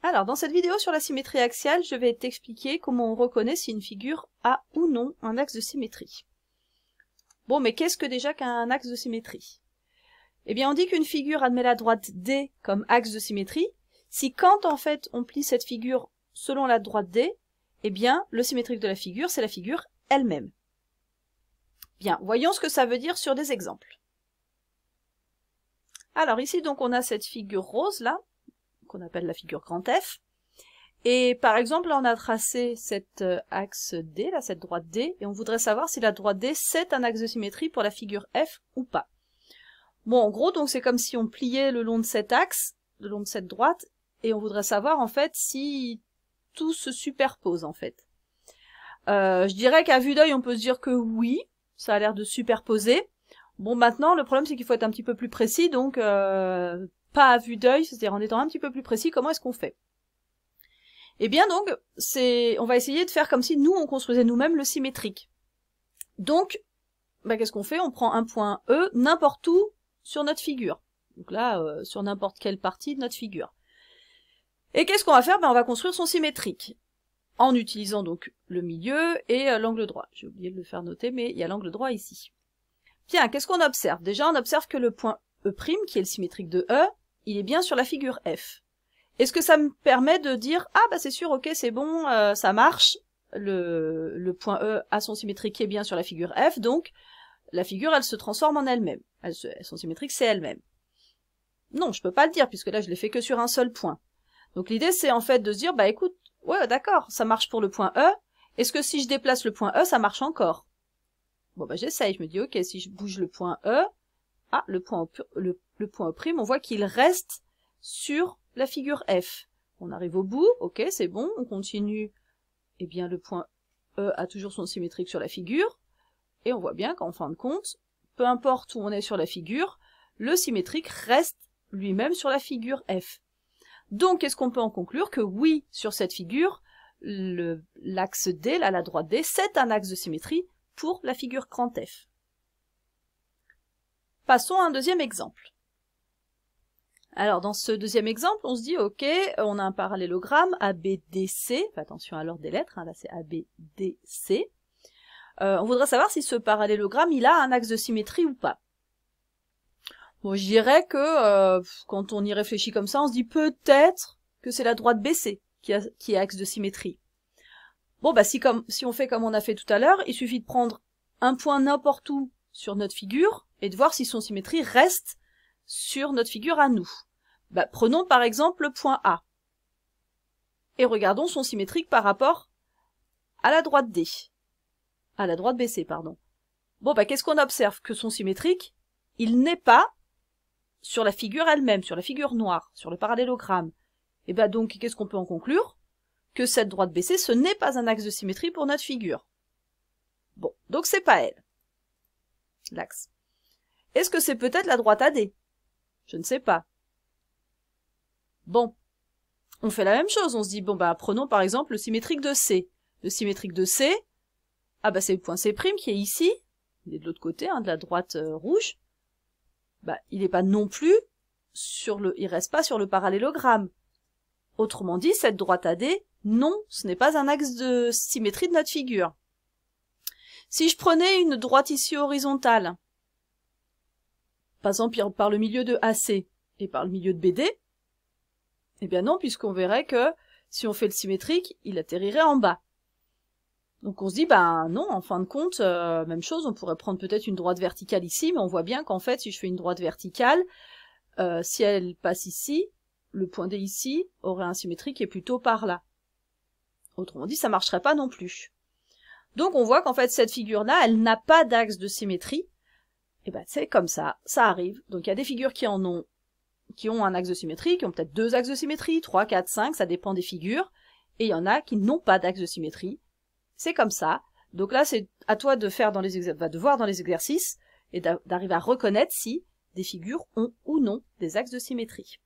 Alors, dans cette vidéo sur la symétrie axiale, je vais t'expliquer comment on reconnaît si une figure a ou non un axe de symétrie. Bon, mais qu'est-ce que déjà qu'un axe de symétrie? Eh bien, on dit qu'une figure admet la droite D comme axe de symétrie si quand, en fait, on plie cette figure selon la droite D, eh bien, le symétrique de la figure, c'est la figure elle-même. Bien, voyons ce que ça veut dire sur des exemples. Alors ici, donc, on a cette figure rose, là, qu'on appelle la figure grand F. Et par exemple, là, on a tracé cet axe D, là, cette droite D, et on voudrait savoir si la droite D, c'est un axe de symétrie pour la figure F ou pas. Bon, en gros, donc c'est comme si on pliait le long de cet axe, le long de cette droite, et on voudrait savoir, en fait, si tout se superpose, en fait. Je dirais qu'à vue d'œil, on peut se dire que oui, ça a l'air de superposer. Bon, maintenant, le problème, c'est qu'il faut être un petit peu plus précis, donc pas à vue d'œil, c'est-à-dire en étant un petit peu plus précis, comment est-ce qu'on fait? Eh bien, donc, on va essayer de faire comme si nous, on construisait nous-mêmes le symétrique. Donc, bah, qu'est-ce qu'on fait? On prend un point E n'importe où sur notre figure. Donc là, sur n'importe quelle partie de notre figure. Et qu'est-ce qu'on va faire? Ben, on va construire son symétrique. En utilisant donc le milieu et l'angle droit. J'ai oublié de le faire noter, mais il y a l'angle droit ici. Bien, qu'est-ce qu'on observe? Déjà, on observe que le point E', qui est le symétrique de E, il est bien sur la figure F. Est-ce que ça me permet de dire, ah bah c'est sûr, ok, c'est bon, ça marche, le point E a son symétrique qui est bien sur la figure F, donc la figure, elle se transforme en elle-même. Son symétrique, c'est elle-même. Non, je peux pas le dire, puisque là, je l'ai fait que sur un seul point. Donc l'idée, c'est en fait de se dire, bah écoute, ouais, d'accord, ça marche pour le point E, est-ce que si je déplace le point E, ça marche encore? Bon, bah j'essaye, je me dis, ok, si je bouge le point E, ah, le point E', on voit qu'il reste sur la figure F. On arrive au bout, ok, c'est bon, on continue. Eh bien, le point E a toujours son symétrique sur la figure, et on voit bien qu'en fin de compte, peu importe où on est sur la figure, le symétrique reste lui-même sur la figure F. Donc, est-ce qu'on peut en conclure que oui, sur cette figure, l'axe D, là, la droite D, c'est un axe de symétrie pour la figure grand F. Passons à un deuxième exemple. Alors, dans ce deuxième exemple, on se dit, ok, on a un parallélogramme ABDC, attention à l'ordre des lettres, hein, là c'est ABDC. On voudrait savoir si ce parallélogramme, il a un axe de symétrie ou pas. Bon, je dirais que quand on y réfléchit comme ça, on se dit peut-être que c'est la droite BC qui est axe de symétrie. Bon, bah si on fait comme on a fait tout à l'heure, il suffit de prendre un point n'importe où sur notre figure et de voir si son symétrie reste sur notre figure à nous. Bah, prenons par exemple le point A et regardons son symétrique par rapport à la droite D. À la droite BC, pardon. Bon, bah qu'est-ce qu'on observe? Que son symétrique, il n'est pas sur la figure elle-même, sur la figure noire, sur le parallélogramme. Et bah donc, qu'est-ce qu'on peut en conclure? Que cette droite BC, ce n'est pas un axe de symétrie pour notre figure. Bon, donc c'est pas elle, l'axe. Est-ce que c'est peut-être la droite AD? Je ne sais pas. Bon, on fait la même chose, on se dit, bon bah prenons par exemple le symétrique de C. Le symétrique de C, ah bah c'est le point C' qui est ici, il est de l'autre côté, hein, de la droite rouge. Bah il n'est pas non plus il reste pas sur le parallélogramme. Autrement dit, cette droite AD, non, ce n'est pas un axe de symétrie de notre figure. Si je prenais une droite ici horizontale, par exemple par le milieu de AC et par le milieu de BD, eh bien non, puisqu'on verrait que si on fait le symétrique, il atterrirait en bas. Donc on se dit, ben non, en fin de compte, même chose, on pourrait prendre peut-être une droite verticale ici, mais on voit bien qu'en fait, si je fais une droite verticale, si elle passe ici, le point D ici aurait un symétrique qui est plutôt par là. Autrement dit, ça marcherait pas non plus. Donc on voit qu'en fait, cette figure-là, elle n'a pas d'axe de symétrie. Et ben c'est comme ça arrive. Donc il y a des figures qui ont un axe de symétrie, qui ont peut-être 2 axes de symétrie, 3, 4, 5, ça dépend des figures. Et il y en a qui n'ont pas d'axe de symétrie. C'est comme ça. Donc là, c'est à toi de faire de voir dans les exercices et d'arriver à reconnaître si des figures ont ou non des axes de symétrie.